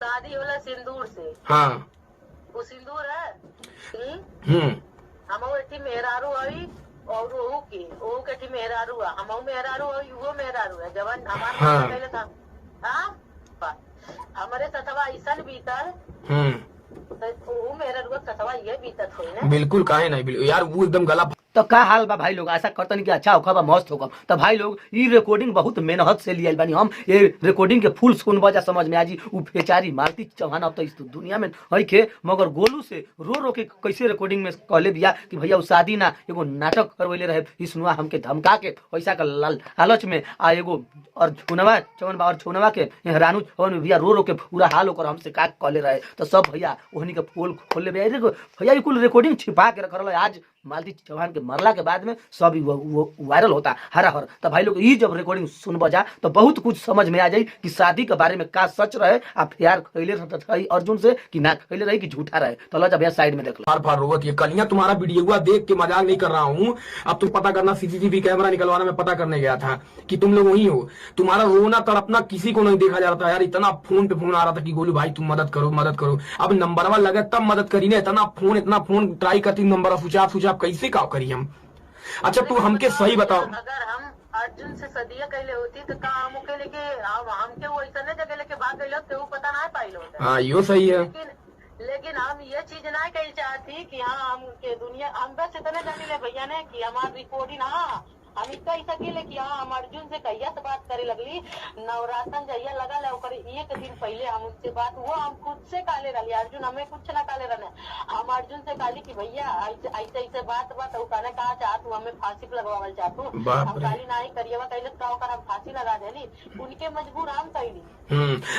शादी होला सिंदूर से। हाँ। वो सिंदूर है। हम्म। हम एठी मेहरारू हई और ओहू के एठी मेहरारू है। हम मेहरारू हई वो मेहरारू है जवन हमार हाँ। पहले था। हाँ हमारे सथवा ऐसा बीतल। वो मेहरारू सथवा ये बीतत हुई ना। बिल्कुल काहे नहीं, बिल्कुल यार वो एकदम गला। तो का हाल बा भाई लोग, ऐसा करतन कि अच्छा होगा मस्त होगा। तो भाई लोग ये रिकॉर्डिंग बहुत मेहनत से लिया बानी हम। ये रिकॉर्डिंग के फुल सुन बजा समझ में आजी। उ बेचारी मालती चौहान अब तो इस दुनिया में है के, मगर गोलू से रो रो के कैसे रिकॉर्डिंग में कहले दिया कि भैया उ शादी ना एगो नाटक करवैले रहे इसनुआ हमके धमका के पैसा का लालच में आ एगो और छुनवा चौन बा और छुनवा के रानू चौन भैया रो रो के पूरा हाल होकर हमसे का कहले रहे। तो सब भैया ओहनी के पोल खोले भैया ये कुल रिकॉर्डिंग छिपा के रख रहा। आज मालती चौहान के मरला के बाद में सब वो वायरल होता हरा हर। तो भाई लोग ये जब रिकॉर्डिंग सुन बजा तो बहुत कुछ समझ में आ जाए कि शादी के बारे में का सच रहे आ प्यार खैले रही अर्जुन से कि ना खैले रही कि झूठा रहे। तो लो जब साइड में देख लो। फार फार रोवत ये कलियां तुम्हारा वीडियो देख के मजाक नहीं कर रहा हूँ। अब तुम पता करना, सीसीटीवी कैमरा निकलवाना मैं पता करने गया था कि तुम लोग वही हो। तुम्हारा रोना तड़पना किसी को नहीं देखा जा रहा था यार। इतना फोन पे फोन आ रहा था कि गोलू भाई तुम मदद करो मदद करो। अब नंबरवा लगे तब मदद करी ना। इतना फोन ट्राई करती नंबर सुचाप कैसे का करी हम। अच्छा तू हमके सही बताओ, अगर हम अर्जुन से सदिया कहले होती तो का हम के लेके हमके वो ऐसा जगह लेके भाग गए तो पता ना पाइल होता। हाँ यो सही है। लेकिन हम ये चीज ना कही चाहती कि हाँ हम के दुनिया हम बस इतने जाने ले भैया ने कि हमारी रिकॉर्डिंग हम इतना ही सकेले कि हाँ हम अर्जुन से कहिया से बात करे लगली। नवरातन जहिया लगा ले ओकर एक दिन पहले हम उससे बात वो हम खुद से काले रही। अर्जुन हमें कुछ ना काले रहने। हम अर्जुन से काली कि भैया ऐसे ऐसे बात कहने कहा चाहत हमें फांसी पे लगवावल चाहतू। हम काली ना ही करिएवा कहले का ओकर हम फांसी लगा देली। उनके मजबूर हम कहली।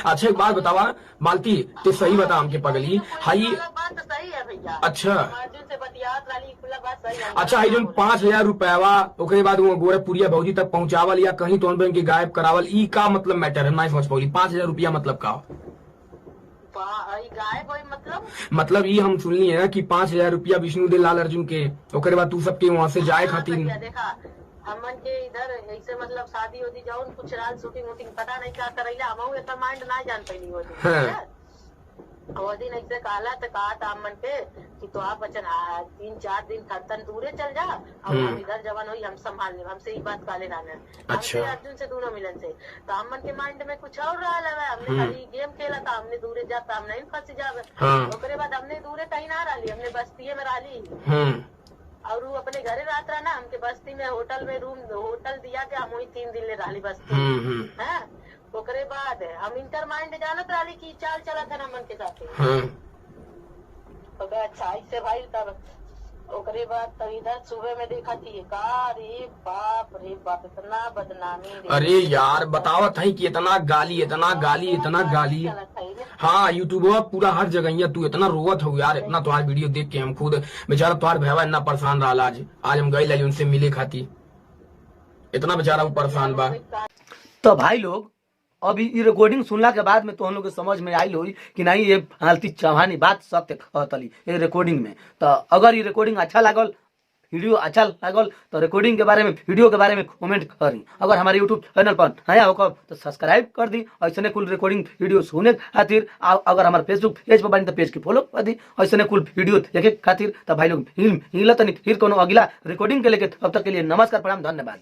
अच्छा एक बात बतावा मालती तो सही बता हमके पगली हाई बात तो सही है भैया। अच्छा अर्जुन से बतियात रही खुला बात सही है। अच्छा जो 5,000 रुपयावा ओकरे बाद वो गोरखपुरिया भौजी तक पहुंचावल या कहीं तो के गायब करावल ई का मतलब मैटर है। नहीं समझ पाऊली 5,000 रुपया मतलब का गायब मतलब ये हम सुनली है कि 5,000 रुपया विष्णु दे लाल अर्जुन के ओकरे बाद तू सबके वहाँ से जाए खातिर। देखा हमन के इधर ऐसे मतलब शादी होती जाओ कुछ रात शूटिंग वूटिंग पता नहीं क्या करेला हम एक माइंड ना जान पाई वो दिन ऐसे कहला तो कहा था हमन के कि तो आप बचन 3-4 दिन तन दूरे चल जा और हम इधर जवान हुई हम संभाल ले। हमसे ये बात काले रहने अच्छा। अर्जुन से दोनों मिलन से तो हमन के माइंड में कुछ और रहा है। हमने खाली गेम खेला था हमने दूरे जाता हम नहीं फंस जावे। उसके बाद हमने दूरे कहीं ना रही हमने बस्ती में रही और वो अपने घरे रात रहा ना। हमके बस्ती में होटल दिया के हम वही 3 दिन ले रही बस्ती है। ओकरे बाद हम इंटर माइंड जानत रही की चाल चला था मन के साथ। अच्छा इससे भाई तब ओकरे बाद तब इधर सुबह में देखा थी का रे बाप इतना बदनामी। अरे यार बतावत है कि इतना गाली। हाँ यूट्यूब पूरा हर जगह तू इतना रोवत हो यार। इतना तुम्हारा वीडियो देख के हम खुद बेचारा तुम्हारे भैया इतना परेशान रहा। आज हम गए उनसे मिले खाती इतना बेचारा वो परेशान बा। तो भाई लोग अभी ये रिकॉर्डिंग सुनला के बाद में तो हम लोग के समझ में आई हुई कि नहीं ये मालती चौहानी बात सत्य कहतली ये रिकॉर्डिंग में। तो अगर ये रिकॉर्डिंग अच्छा लागल वीडियो अच्छा लागल तो रिकॉर्डिंग के बारे में वीडियो के बारे में कमेंट करी। अगर हमारे यूट्यूब चैनल पर नया होकर तो सब्सक्राइब कर दी। ऐसे कुल रिकॉर्डिंग वीडियो सुने खातिर। अगर हमारे फेसबुक पेज पर बनी तो पेज के फॉलो कर दी। ऐसे कुल वीडियो देखे खातिर। तो भाई लोग फिर कोनो अगला रिकॉर्डिंग के लेके तब तक के लिए नमस्कार प्रणाम धन्यवाद।